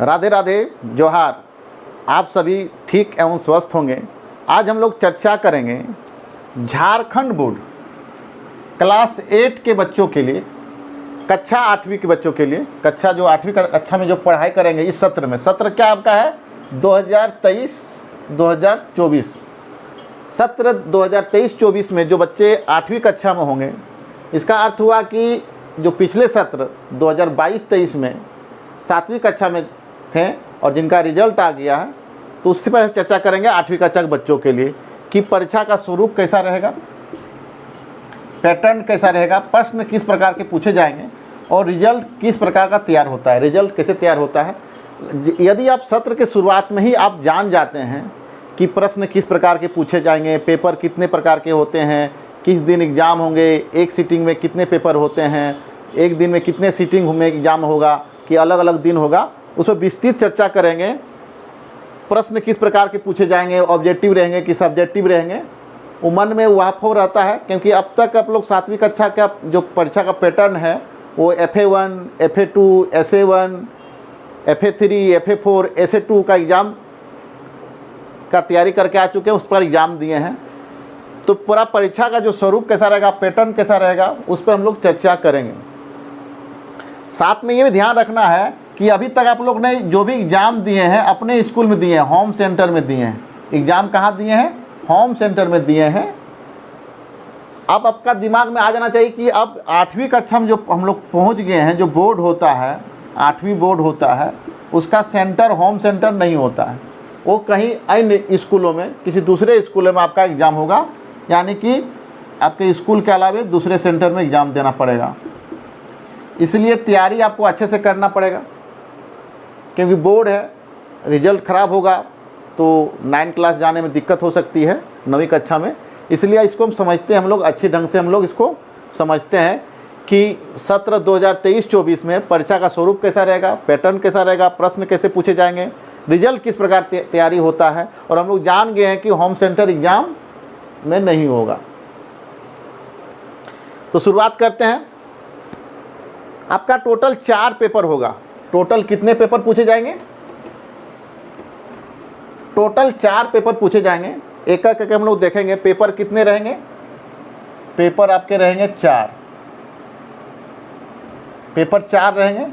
राधे राधे, जोहार। आप सभी ठीक एवं स्वस्थ होंगे। आज हम लोग चर्चा करेंगे झारखंड बोर्ड क्लास 8 के बच्चों के लिए, कक्षा 8वीं के बच्चों के लिए, कक्षा जो 8वीं कक्षा में जो पढ़ाई करेंगे इस सत्र में। सत्र क्या आपका है? 2023-2024 सत्र 2023-24 में जो बच्चे 8वीं कक्षा में होंगे, इसका अर्थ हुआ कि जो पिछले सत्र 2022-23 में 7वीं कक्षा में थे और जिनका रिजल्ट आ गया है, तो उससे पहले चर्चा करेंगे 8वीं कक्षा के बच्चों के लिए कि परीक्षा का स्वरूप कैसा रहेगा, पैटर्न कैसा रहेगा, प्रश्न किस प्रकार के पूछे जाएंगे और रिजल्ट किस प्रकार का तैयार होता है, रिजल्ट कैसे तैयार होता है। यदि आप सत्र के शुरुआत में ही आप जान जाते हैं कि प्रश्न किस प्रकार के पूछे जाएंगे, पेपर कितने प्रकार के होते हैं, किस दिन एग्ज़ाम होंगे, एक सीटिंग में कितने पेपर होते हैं, एक दिन में कितने सीटिंग में एग्ज़ाम होगा कि अलग अलग दिन होगा, उस पर विस्तृत चर्चा करेंगे। प्रश्न किस प्रकार के पूछे जाएंगे, ऑब्जेक्टिव रहेंगे कि सब्जेक्टिव रहेंगे, वो मन में वाफो रहता है। क्योंकि अब तक आप लोग 7वीं कक्षा का जो परीक्षा का पैटर्न है वो FA1, FA2, SA1, FA3, FA4, SA2 का एग्ज़ाम का तैयारी करके आ चुके हैं, उस पर एग्ज़ाम दिए हैं। तो पूरा परीक्षा का जो स्वरूप कैसा रहेगा, पैटर्न कैसा रहेगा, उस पर हम लोग चर्चा करेंगे। साथ में ये भी ध्यान रखना है कि अभी तक आप लोग ने जो भी एग्ज़ाम दिए हैं अपने स्कूल में दिए हैं, होम सेंटर में दिए हैं। एग्ज़ाम कहाँ दिए हैं? होम सेंटर में दिए हैं। अब आपका दिमाग में आ जाना चाहिए कि अब 8वीं कक्षा में जो हम लोग पहुँच गए हैं, जो बोर्ड होता है, 8वीं बोर्ड होता है, उसका सेंटर होम सेंटर नहीं होता है। वो कहीं अन्य स्कूलों में, किसी दूसरे स्कूलों में आपका एग्ज़ाम होगा, यानी कि आपके स्कूल के अलावा दूसरे सेंटर में एग्ज़ाम देना पड़ेगा। इसलिए तैयारी आपको अच्छे से करना पड़ेगा, क्योंकि बोर्ड है, रिजल्ट ख़राब होगा तो 9th क्लास जाने में दिक्कत हो सकती है 9वीं कक्षा में। इसलिए इसको हम समझते हैं, हम लोग अच्छे ढंग से हम लोग इसको समझते हैं कि सत्र 2023-24 में परीक्षा का स्वरूप कैसा रहेगा, पैटर्न कैसा रहेगा, प्रश्न कैसे पूछे जाएंगे, रिजल्ट किस प्रकार तैयारी होता है। और हम लोग जान गए हैं कि होम सेंटर एग्ज़ाम में नहीं होगा। तो शुरुआत करते हैं। आपका टोटल 4 पेपर होगा। टोटल कितने पेपर पूछे जाएंगे? टोटल 4 पेपर पूछे जाएंगे। एक एक करके हम लोग देखेंगे पेपर कितने रहेंगे। पेपर आपके रहेंगे 4, पेपर 4 रहेंगे।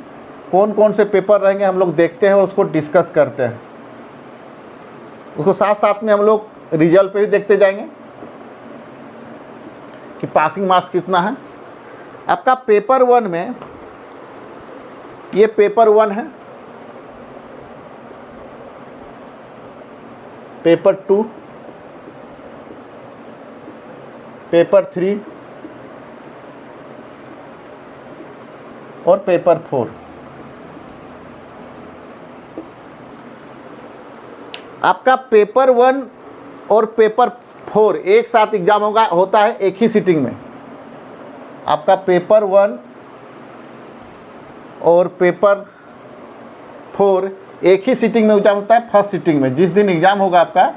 कौन कौन से पेपर रहेंगे हम लोग देखते हैं और उसको डिस्कस करते हैं। उसको साथ साथ में हम लोग रिजल्ट पे भी देखते जाएंगे कि पासिंग मार्क्स कितना है। आपका पेपर 1 में, ये पेपर 1 है, पेपर 2, पेपर 3 और पेपर 4। आपका पेपर 1 और पेपर 4 एक साथ एग्जाम होता है एक ही सीटिंग में। आपका पेपर 1 और पेपर 4 एक ही सीटिंग में एग्जाम होता है। फर्स्ट सीटिंग में, जिस दिन एग्ज़ाम होगा आपका,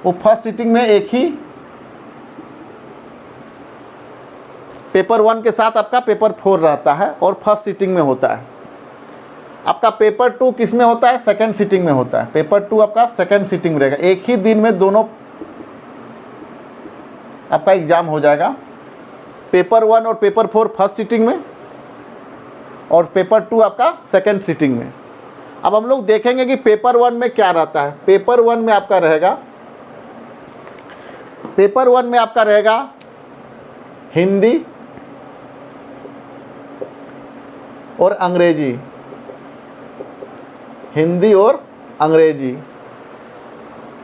वो फर्स्ट सीटिंग में एक ही पेपर 1 के साथ आपका पेपर 4 रहता है और फर्स्ट सीटिंग में होता है। आपका पेपर 2 किस में होता है? सेकंड सीटिंग में होता है। पेपर 2 आपका सेकंड सीटिंग में रहेगा। एक ही दिन में दोनों आपका एग्ज़ाम हो जाएगा। पेपर 1 और पेपर 4 फर्स्ट सीटिंग में और पेपर 2 आपका सेकंड सीटिंग में। अब हम लोग देखेंगे कि पेपर 1 में क्या रहता है। पेपर 1 में आपका रहेगा, पेपर 1 में आपका रहेगा हिंदी और अंग्रेजी, हिंदी और अंग्रेजी।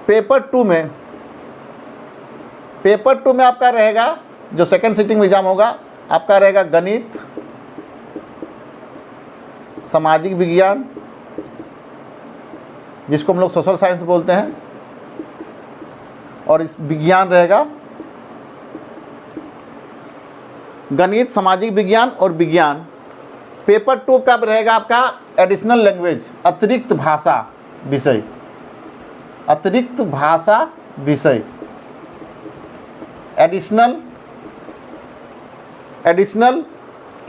पेपर 2 में, पेपर 2 में आपका रहेगा, जो सेकंड सीटिंग में एग्जाम होगा, आपका रहेगा गणित, सामाजिक विज्ञान, जिसको हम लोग सोशल साइंस बोलते हैं, और इस विज्ञान रहेगा, गणित, सामाजिक विज्ञान और विज्ञान। पेपर 2 का रहेगा आपका एडिशनल लैंग्वेज, अतिरिक्त भाषा विषय, अतिरिक्त भाषा विषय, एडिशनल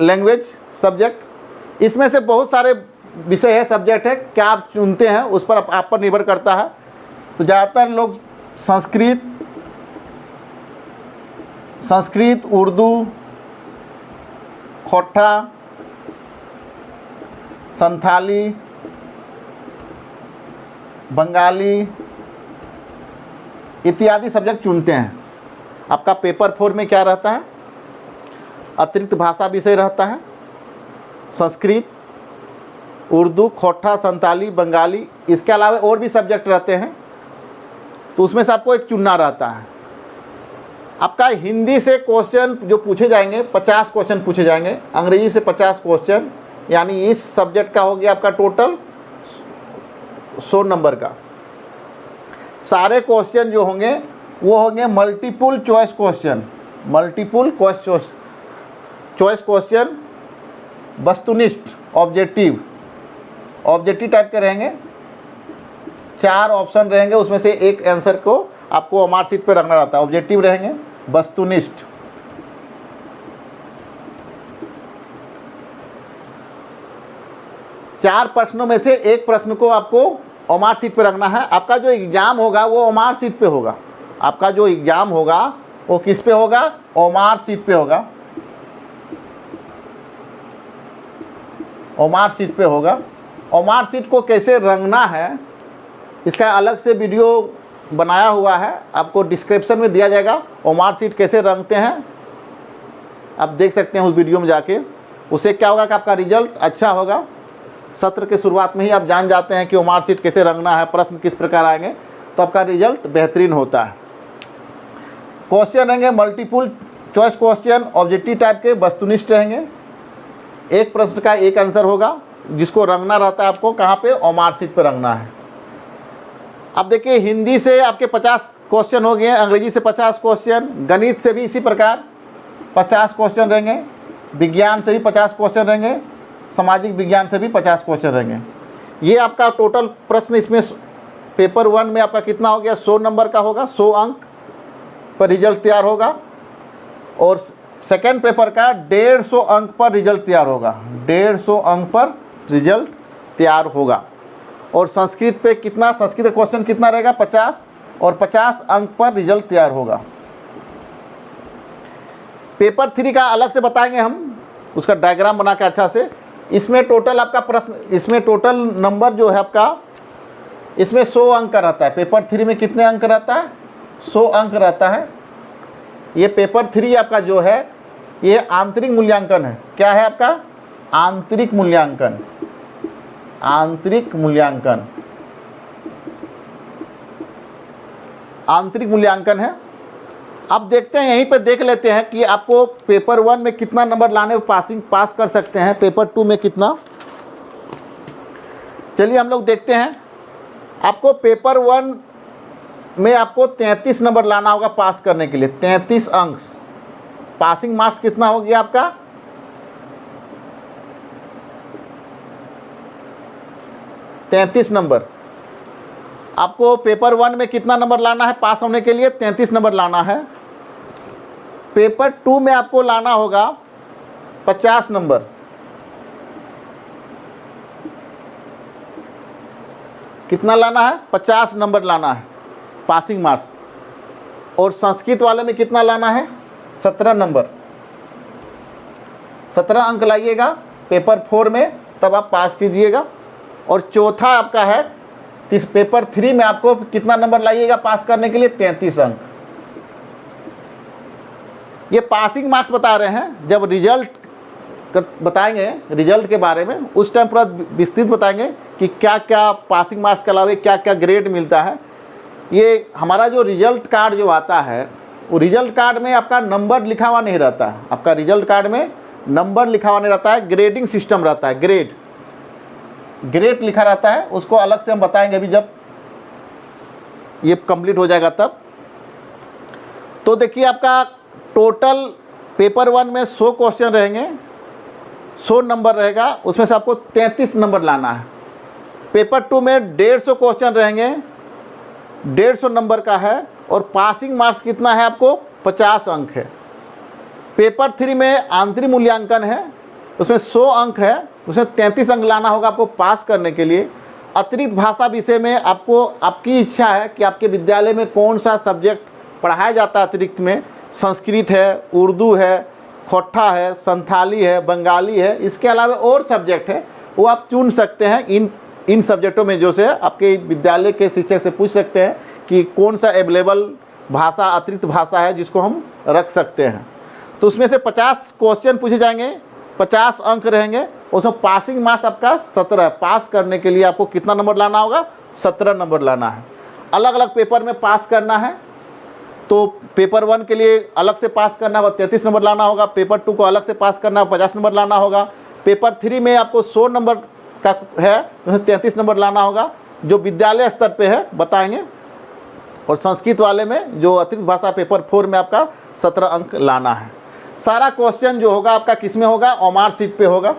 लैंग्वेज सब्जेक्ट। इसमें से बहुत सारे विषय है, सब्जेक्ट है, क्या आप चुनते हैं उस पर आप पर निर्भर करता है। तो ज़्यादातर लोग संस्कृत, उर्दू, खोटा, संथाली, बंगाली इत्यादि सब्जेक्ट चुनते हैं। आपका पेपर 4 में क्या रहता है? अतिरिक्त भाषा विषय रहता है, संस्कृत, उर्दू, खोटा, संताली, बंगाली, इसके अलावा और भी सब्जेक्ट रहते हैं। तो उसमें से आपको एक चुनना रहता है। आपका हिंदी से क्वेश्चन जो पूछे जाएंगे 50 क्वेश्चन पूछे जाएंगे, अंग्रेजी से 50 क्वेश्चन, यानी इस सब्जेक्ट का हो गया आपका टोटल 100 नंबर का। सारे क्वेश्चन जो होंगे वो होंगे multiple choice question, choice question, वस्तुनिष्ठ, ऑब्जेक्टिव टाइप के रहेंगे। 4 ऑप्शन रहेंगे, उसमें से एक आंसर को आपको ओमार शीट पे रखना रहता है। ऑब्जेक्टिव रहेंगे, वस्तुनिष्ठ, चार प्रश्नों में से एक प्रश्न को आपको ओमार शीट पे रखना है। आपका जो एग्जाम होगा वो ओमार शीट पे होगा। आपका जो एग्जाम होगा वो किस पे होगा? ओमार शीट पे होगा। ओमार शीट पे होगा। ओमार शीट को कैसे रंगना है इसका अलग से वीडियो बनाया हुआ है, आपको डिस्क्रिप्शन में दिया जाएगा। ओमार शीट कैसे रंगते हैं आप देख सकते हैं उस वीडियो में जाके। उससे क्या होगा कि आपका रिजल्ट अच्छा होगा। सत्र के शुरुआत में ही आप जान जाते हैं कि ओमार शीट कैसे रंगना है, प्रश्न किस प्रकार आएंगे, तो आपका रिजल्ट बेहतरीन होता है। क्वेश्चन रहेंगे multiple choice question, objective type के, वस्तुनिष्ठ रहेंगे। एक प्रश्न का एक आंसर होगा जिसको रंगना रहता है आपको कहाँ पे? ओमार शीट पे रंगना है। अब देखिए हिंदी से आपके 50 क्वेश्चन हो गए, अंग्रेजी से 50 क्वेश्चन, गणित से भी इसी प्रकार 50 क्वेश्चन रहेंगे, विज्ञान से भी 50 क्वेश्चन रहेंगे, सामाजिक विज्ञान से भी 50 क्वेश्चन रहेंगे। ये आपका टोटल प्रश्न इसमें पेपर 1 में आपका कितना हो गया? 100 नंबर का होगा, 100 अंक पर रिजल्ट तैयार होगा। और सेकेंड पेपर का 150 अंक पर रिजल्ट तैयार होगा, 150 अंक पर रिजल्ट तैयार होगा। और संस्कृत पे कितना, संस्कृत क्वेश्चन कितना रहेगा? 50, और 50 अंक पर रिजल्ट तैयार होगा। पेपर 3 का अलग से बताएंगे हम, उसका डायग्राम बना के अच्छा से। इसमें टोटल आपका प्रश्न, इसमें टोटल नंबर जो है आपका, इसमें 100 अंक का रहता है। पेपर 3 में कितने अंक रहता है? 100 अंक रहता है। ये पेपर 3 आपका जो है ये आंतरिक मूल्यांकन है। क्या है आपका? आंतरिक मूल्यांकन। आंतरिक मूल्यांकन, आंतरिक मूल्यांकन है। अब देखते हैं, यहीं पर देख लेते हैं कि आपको पेपर 1 में कितना नंबर लाने पास कर सकते हैं, पेपर 2 में कितना। चलिए हम लोग देखते हैं। आपको पेपर 1 में आपको 33 नंबर लाना होगा पास करने के लिए, 33 अंक। पासिंग मार्क्स कितना हो गया आपका? 33 नंबर। आपको पेपर 1 में कितना नंबर लाना है पास होने के लिए? 33 नंबर लाना है। पेपर 2 में आपको लाना होगा 50 नंबर। कितना लाना है? 50 नंबर लाना है पासिंग मार्क्स। और संस्कृत वाले में कितना लाना है? 17 नंबर। 17 अंक लाइएगा पेपर 4 में, तब आप पास कीजिएगा। और चौथा आपका है पेपर 3 में आपको कितना नंबर लाइएगा पास करने के लिए? 33 अंक। ये पासिंग मार्क्स बता रहे हैं। जब रिजल्ट बताएंगे, रिजल्ट के बारे में, उस टाइम पूरा विस्तृत बताएंगे कि क्या क्या पासिंग मार्क्स के अलावा क्या क्या ग्रेड मिलता है। ये हमारा जो रिजल्ट कार्ड जो आता है, वो रिजल्ट कार्ड में आपका नंबर लिखा हुआ नहीं रहता है। आपका रिजल्ट कार्ड में नंबर लिखा हुआ नहीं रहता है, ग्रेडिंग सिस्टम रहता है। ग्रेड लिखा रहता है, उसको अलग से हम बताएंगे अभी जब ये कंप्लीट हो जाएगा तब। तो देखिए आपका टोटल पेपर 1 में 100 क्वेश्चन रहेंगे, 100 नंबर रहेगा, उसमें से आपको 33 नंबर लाना है। पेपर 2 में 150 क्वेश्चन रहेंगे, 150 नंबर का है। और पासिंग मार्क्स कितना है आपको? 50 अंक है। पेपर 3 में आंतरिक मूल्यांकन है, उसमें 100 अंक है, उसमें 33 अंक लाना होगा आपको पास करने के लिए। अतिरिक्त भाषा विषय में आपको, आपकी इच्छा है कि आपके विद्यालय में कौन सा सब्जेक्ट पढ़ाया जाता है अतिरिक्त में, संस्कृत है, उर्दू है, खोट्ठा है, संथाली है, बंगाली है, इसके अलावा और सब्जेक्ट है, वो आप चुन सकते हैं। इन सब्जेक्टों में जो से आपके विद्यालय के शिक्षक से पूछ सकते हैं कि कौन सा अवेलेबल भाषा, अतिरिक्त भाषा है जिसको हम रख सकते हैं। तो उसमें से 50 क्वेश्चन पूछे जाएंगे, 50 अंक रहेंगे, उसमें पासिंग मार्क्स आपका 17 है। पास करने के लिए आपको कितना नंबर लाना होगा? 17 नंबर लाना है। अलग अलग पेपर में पास करना है, तो पेपर 1 के लिए अलग से पास करना होगा, 33 नंबर लाना होगा। पेपर 2 को अलग से पास करना है, 50 नंबर लाना होगा। पेपर 3 में आपको 100 नंबर का है, तो 33 नंबर लाना होगा, जो विद्यालय स्तर पे है बताएंगे। और संस्कृत वाले में जो अतिरिक्त भाषा पेपर 4 में आपका 17 अंक लाना है। सारा क्वेश्चन जो होगा आपका किस में होगा? ओमार शीट पे होगा।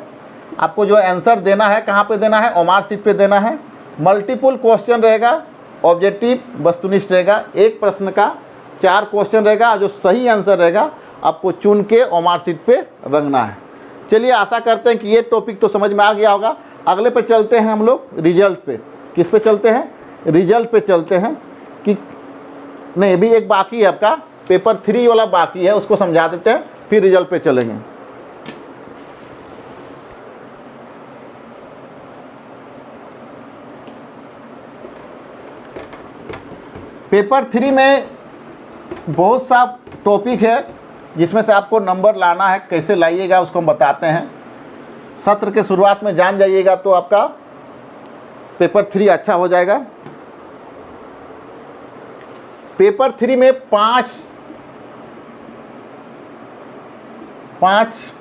आपको जो आंसर देना है कहाँ पे देना है? ओमार शीट पे देना है। मल्टीपल क्वेश्चन रहेगा, ऑब्जेक्टिव वस्तुनिष्ठ रहेगा। एक प्रश्न का 4 क्वेश्चन रहेगा, जो सही आंसर रहेगा आपको चुन के ओमार शीट पे रंगना है। चलिए, आशा करते हैं कि ये टॉपिक तो समझ में आ गया होगा। अगले पे चलते हैं हम लोग रिजल्ट पे। किस पे चलते हैं? रिजल्ट पे चलते हैं। कि नहीं, अभी एक बाकी है आपका, पेपर 3 वाला बाकी है, उसको समझा देते हैं, फिर रिजल्ट पे चलेंगे। पेपर 3 में बहुत सा टॉपिक है जिसमें से आपको नंबर लाना है। कैसे लाइएगा उसको हम बताते हैं। सत्र के शुरुआत में जान जाइएगा तो आपका पेपर 3 अच्छा हो जाएगा। पेपर 3 में पाँच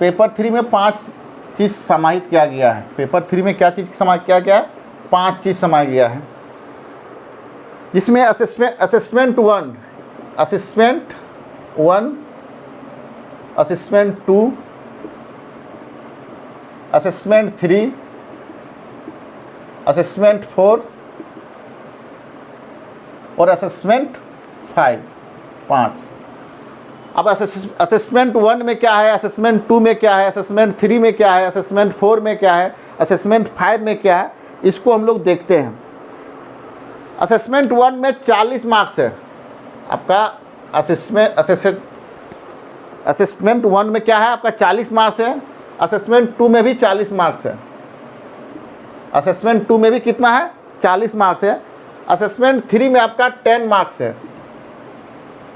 पेपर 3 में 5 चीज़ समाहित किया गया है। पेपर 3 में क्या चीज़ समाहित किया गया है? 5 चीज़ समाया गया है, जिसमें assessment 1, assessment 1, assessment 2, assessment 3, assessment 4 और असेसमेंट 5। अब असेसमेंट 1 में क्या है, असेसमेंट 2 में क्या है, असेसमेंट 3 में क्या है, असेसमेंट 4 में क्या है, असेसमेंट 5 में क्या है, इसको हम लोग देखते हैं। असेसमेंट 1 में 40 मार्क्स है आपका। असेसमेंट 1 में क्या है आपका? 40 मार्क्स है। असेसमेंट 2 में भी 40 मार्क्स है। असेसमेंट 2 में भी कितना है? 40 मार्क्स है। असेसमेंट 3 में आपका 10 मार्क्स है।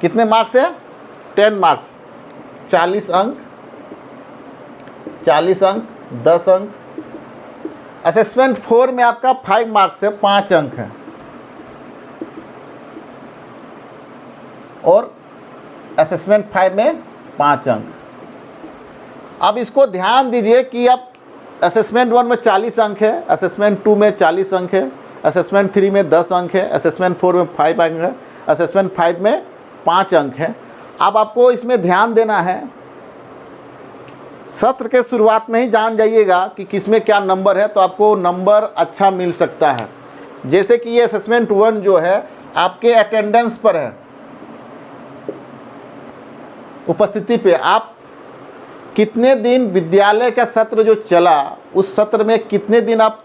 कितने मार्क्स है? 10 मार्क्स, 40 अंक, 10 अंक। असेसमेंट 4 में आपका 5 मार्क्स है, 5 अंक है। और असेसमेंट 5 में 5 अंक। अब इसको ध्यान दीजिए कि अब असेसमेंट 1 में 40 अंक है, असेसमेंट 2 में 40 अंक है, असेसमेंट 3 में 10 अंक है, असेसमेंट 4 में 5 अंक है, असेसमेंट 5 में 5 अंक है। अब आपको इसमें ध्यान देना है, सत्र के शुरुआत में ही जान जाइएगा कि किसमें क्या नंबर है, तो आपको नंबर अच्छा मिल सकता है। जैसे कि ये असेसमेंट 1 जो है आपके अटेंडेंस पर है, उपस्थिति पे। आप कितने दिन विद्यालय का सत्र जो चला, उस सत्र में कितने दिन आप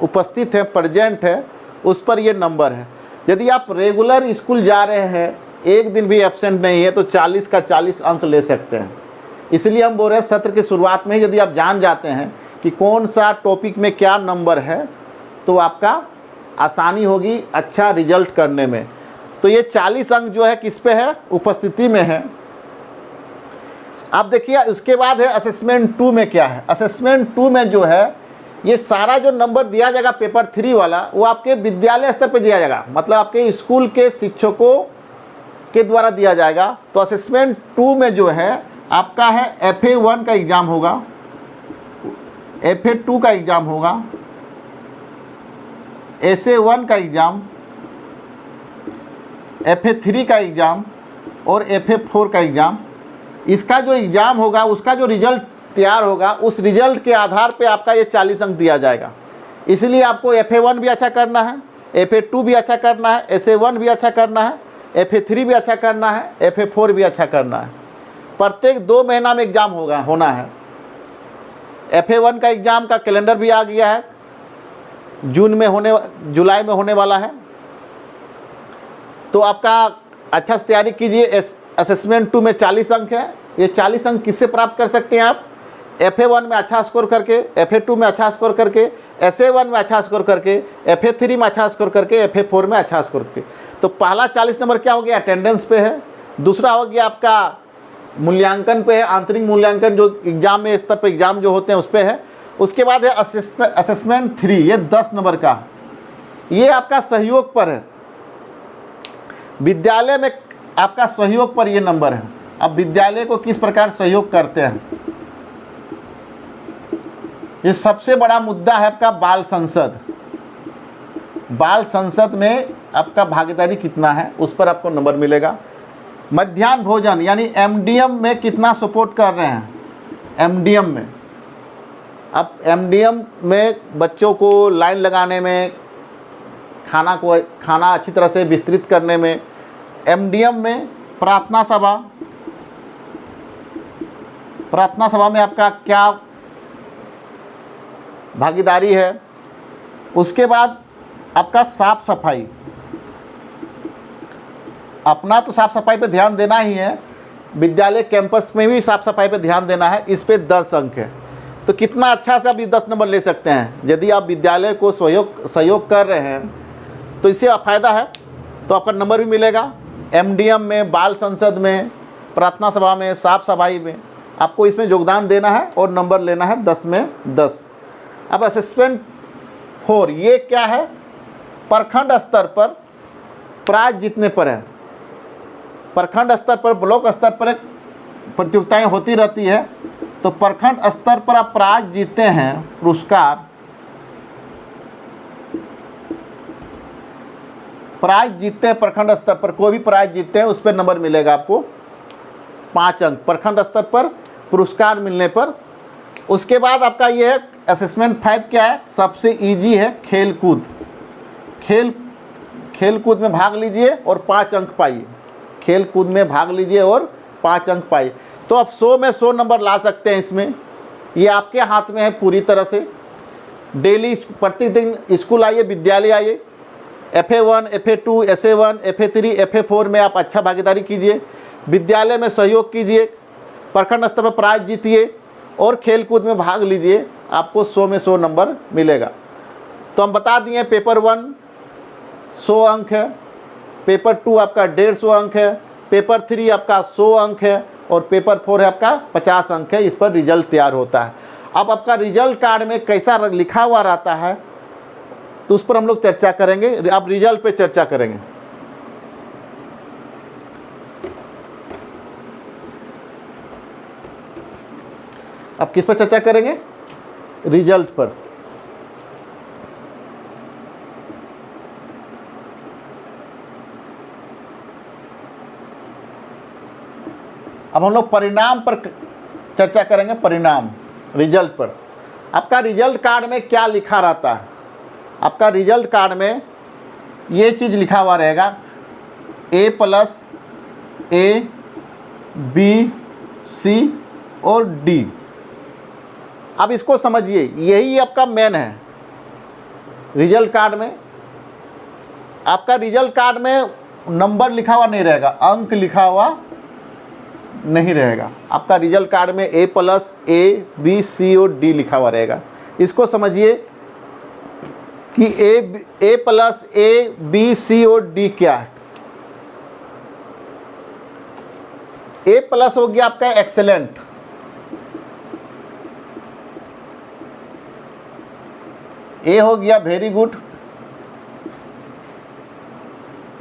उपस्थित हैं, प्रेजेंट है, उस पर ये नंबर है। यदि आप रेगुलर स्कूल जा रहे हैं, एक दिन भी एब्सेंट नहीं है, तो 40 का 40 अंक ले सकते हैं। इसलिए हम बोल रहे हैं सत्र की शुरुआत में ही यदि आप जान जाते हैं कि कौन सा टॉपिक में क्या नंबर है, तो आपका आसानी होगी अच्छा रिजल्ट करने में। तो ये 40 अंक जो है किस पे है? उपस्थिति में है। आप देखिए, उसके बाद है असेसमेंट 2 में क्या है। असेसमेंट 2 में जो है ये सारा जो नंबर दिया जाएगा पेपर 3 वाला, वो आपके विद्यालय स्तर पे दिया जाएगा, मतलब आपके स्कूल के शिक्षकों के द्वारा दिया जाएगा। तो असेसमेंट 2 में जो है आपका है FA1 का एग्ज़ाम होगा, FA2 का एग्ज़ाम होगा, SA1 का एग्ज़ाम, FA3 का एग्ज़ाम और FA4 का एग्ज़ाम। इसका जो एग्ज़ाम होगा, उसका जो रिजल्ट तैयार होगा, उस रिजल्ट के आधार पे आपका ये 40 अंक दिया जाएगा। इसलिए आपको FA1 भी अच्छा करना है, FA2 भी अच्छा करना है, SA1 भी अच्छा करना है, FA3 भी अच्छा करना है, FA4 भी अच्छा करना है। प्रत्येक 2 महीना में एग्ज़ाम होना है। FA1 का एग्ज़ाम का कैलेंडर भी आ गया है, जुलाई में होने वाला है। तो आपका अच्छा से तैयारी कीजिए। असेसमेंट 2 में 40 अंक है। ये 40 अंक किससे प्राप्त कर सकते हैं आप? FA1 में अच्छा स्कोर करके, FA2 में अच्छा स्कोर करके, SA1 में अच्छा स्कोर करके, FA3 में अच्छा स्कोर करके, FA4 में अच्छा स्कोर करके। तो पहला 40 नंबर क्या हो गया? अटेंडेंस पे है। दूसरा हो गया आपका मूल्यांकन पे है, आंतरिक मूल्यांकन जो एग्ज़ाम में स्तर पर एग्ज़ाम जो होते हैं उस पे है। उसके बाद है असेसमेंट 3, ये 10 नंबर का, ये आपका सहयोग पर है। विद्यालय में आपका सहयोग पर ये नंबर है। अब विद्यालय को किस प्रकार सहयोग करते हैं, ये सबसे बड़ा मुद्दा है आपका बाल संसद। बाल संसद में आपका भागीदारी कितना है, उस पर आपको नंबर मिलेगा। मध्याह्न भोजन यानी MDM में कितना सपोर्ट कर रहे हैं, MDM में। अब MDM में बच्चों को लाइन लगाने में, खाना अच्छी तरह से विस्तृत करने में, MDM में प्रार्थना सभा में आपका क्या भागीदारी है। उसके बाद आपका साफ सफाई, अपना तो साफ सफाई पे ध्यान देना ही है, विद्यालय कैंपस में भी साफ सफाई पे ध्यान देना है। इस पे 10 अंक है। तो कितना अच्छा से आप 10 नंबर ले सकते हैं। यदि आप विद्यालय को सहयोग कर रहे हैं तो इससे फ़ायदा है, तो आपका नंबर भी मिलेगा। MDM में, बाल संसद में, प्रार्थना सभा में, साफ सफाई में आपको इसमें योगदान देना है और नंबर लेना है 10 में 10। अब असेसमेंट 4 ये क्या है? प्रखंड स्तर पर प्राइज जीतने पर है। प्रखंड स्तर पर, ब्लॉक स्तर पर प्रतियोगिताएं होती रहती है। तो प्रखंड स्तर पर आप प्राइज जीतते हैं, पुरस्कार प्राइज जीतते हैं, प्रखंड स्तर पर कोई भी प्राइज जीतते हैं उस पर नंबर मिलेगा आपको 5 अंक प्रखंड स्तर पर पुरस्कार मिलने पर। उसके बाद आपका ये है असेसमेंट 5 क्या है? सबसे इजी है खेलकूद। खेलकूद में भाग लीजिए और 5 अंक पाइए। खेलकूद में भाग लीजिए और 5 अंक पाइए। तो आप 100 में 100 नंबर ला सकते हैं इसमें। ये आपके हाथ में है पूरी तरह से। डेली प्रतिदिन स्कूल आइए, विद्यालय आइए। FA1, FA2, SA1, FA3, FA4 में आप अच्छा भागीदारी कीजिए, विद्यालय में सहयोग कीजिए, प्रखंड स्तर पर प्राइज जीतिए और खेलकूद में भाग लीजिए। आपको 100 में 100 नंबर मिलेगा। तो हम बता दिए पेपर 1 100 अंक है, पेपर 2 आपका 150 अंक है, पेपर 3 आपका 100 अंक है और पेपर 4 है आपका 50 अंक है। इस पर रिजल्ट तैयार होता है। अब आपका रिजल्ट कार्ड में कैसा लिखा हुआ रहता है तो उस पर हम लोग चर्चा करेंगे। अब रिजल्ट पे चर्चा करेंगे। अब किस पर चर्चा करेंगे? रिजल्ट पर। अब हम लोग परिणाम पर चर्चा करेंगे। परिणाम, रिजल्ट पर। आपका रिजल्ट कार्ड में क्या लिखा रहता है? आपका रिजल्ट कार्ड में ये चीज़ लिखा हुआ रहेगा A+, B, C और D। अब इसको समझिए, यही आपका मेन है रिजल्ट कार्ड में। आपका रिजल्ट कार्ड में नंबर लिखा हुआ नहीं रहेगा, अंक लिखा हुआ नहीं रहेगा। आपका रिजल्ट कार्ड में A+, B, C और D लिखा हुआ रहेगा। इसको समझिए कि A+, B, C और D क्या है। A+ हो गया आपका एक्सेलेंट, A हो गया वेरी गुड,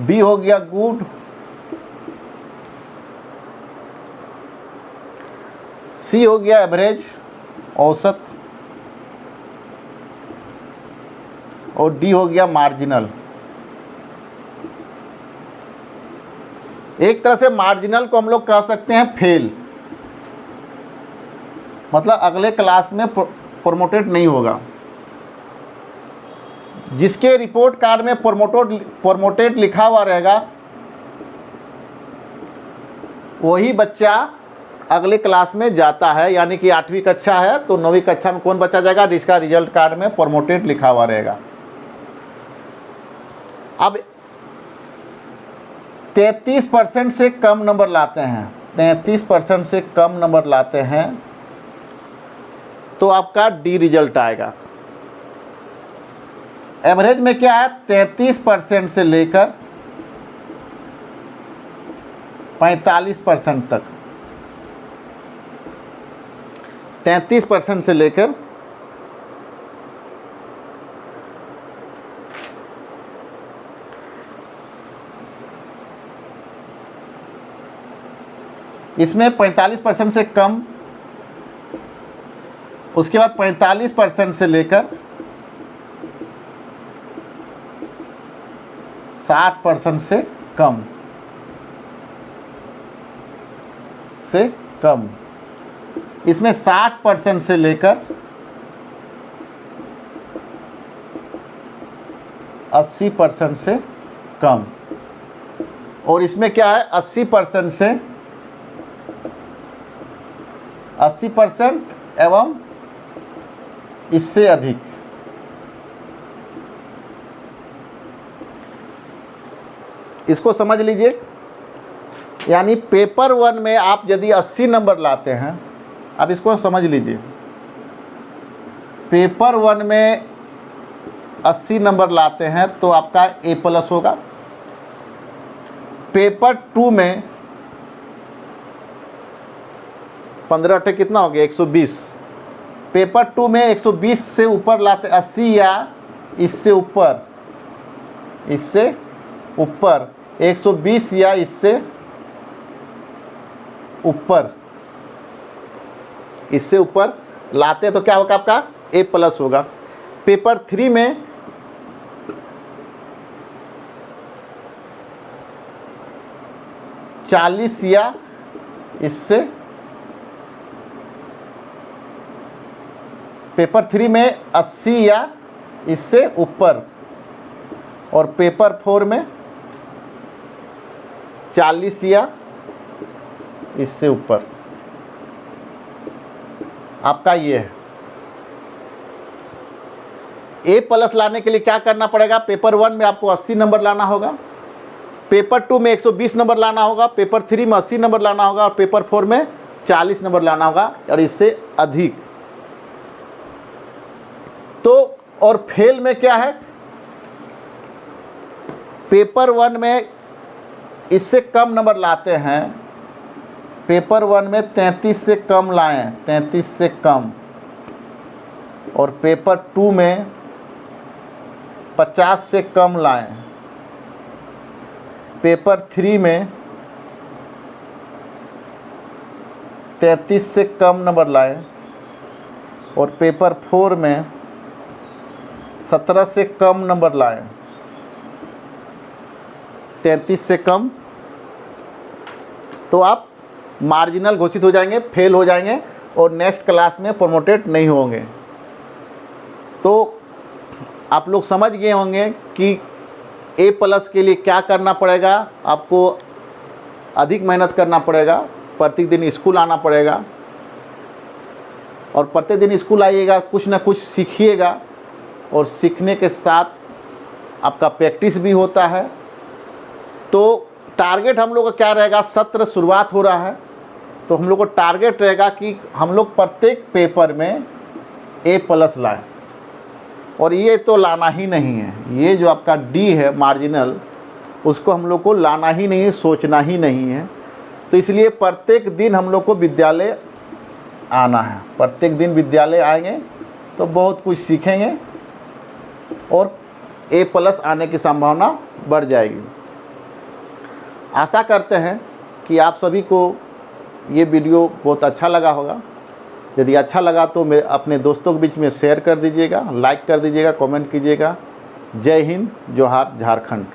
B हो गया गुड, C हो गया एवरेज औसत और D हो गया मार्जिनल। एक तरह से मार्जिनल को हम लोग कह सकते हैं फेल, मतलब अगले क्लास में प्रमोटेड नहीं होगा। जिसके रिपोर्ट कार्ड में प्रमोटेड लिखा हुआ रहेगा वही बच्चा अगले क्लास में जाता है, यानी कि 8वीं कक्षा है तो 9वीं कक्षा में कौन बच्चा जाएगा जिसका रिजल्ट कार्ड में प्रमोटेड लिखा हुआ रहेगा। अब 33% से कम नंबर लाते हैं, 33% से कम नंबर लाते हैं तो आपका डी रिजल्ट आएगा। एवरेज में क्या है, 33% से लेकर 45% तक, 33% से लेकर इसमें 45% से कम, उसके बाद 45% से लेकर 60% से कम, इसमें 60% से लेकर 80% से कम, और इसमें क्या है 80% से 80% एवं इससे अधिक। इसको समझ लीजिए, यानी पेपर 1 में आप यदि 80 नंबर लाते हैं, अब इसको समझ लीजिए, पेपर 1 में 80 नंबर लाते हैं तो आपका A+ होगा। पेपर 2 में 15 टे कितना हो गया 120, पेपर 2 में 120 से ऊपर लाते, 80 या इससे ऊपर, 120 या इससे ऊपर लाते तो क्या होगा आपका A+ होगा। पेपर 3 में 40 या इससे, पेपर 3 में 80 या इससे ऊपर, और पेपर 4 में 40 या इससे ऊपर, आपका ये है। A+ लाने के लिए क्या करना पड़ेगा, पेपर 1 में आपको 80 नंबर लाना होगा, पेपर 2 में 120 नंबर लाना होगा, पेपर 3 में 80 नंबर लाना होगा, और पेपर 4 में 40 नंबर लाना होगा और इससे अधिक। तो और फेल में क्या है, पेपर 1 में इससे कम नंबर लाते हैं, पेपर 1 में 33 से कम लाएं, 33 से कम, और पेपर 2 में 50 से कम लाएं, पेपर 3 में 33 से कम नंबर लाएं, और पेपर 4 में 17 से कम नंबर लाएं, 33 से कम, तो आप मार्जिनल घोषित हो जाएंगे, फेल हो जाएंगे और नेक्स्ट क्लास में प्रमोटेड नहीं होंगे। तो आप लोग समझ गए होंगे कि A+ के लिए क्या करना पड़ेगा, आपको अधिक मेहनत करना पड़ेगा, प्रतिदिन स्कूल आना पड़ेगा, और प्रतिदिन स्कूल आइएगा, कुछ ना कुछ सीखिएगा, और सीखने के साथ आपका प्रैक्टिस भी होता है। तो टारगेट हम लोग का क्या रहेगा, सत्र शुरुआत हो रहा है तो हम लोग को टारगेट रहेगा कि हम लोग प्रत्येक पेपर में A+ लाएं, और ये तो लाना ही नहीं है, ये जो आपका D है मार्जिनल, उसको हम लोग को लाना ही नहीं है, सोचना ही नहीं है। तो इसलिए प्रत्येक दिन हम लोग को विद्यालय आना है, प्रत्येक दिन विद्यालय आएंगे तो बहुत कुछ सीखेंगे और A+ आने की संभावना बढ़ जाएगी। आशा करते हैं कि आप सभी को ये वीडियो बहुत अच्छा लगा होगा। यदि अच्छा लगा तो अपने दोस्तों के बीच में शेयर कर दीजिएगा, लाइक कर दीजिएगा, कमेंट कीजिएगा। जय हिंद, जोहार झारखंड।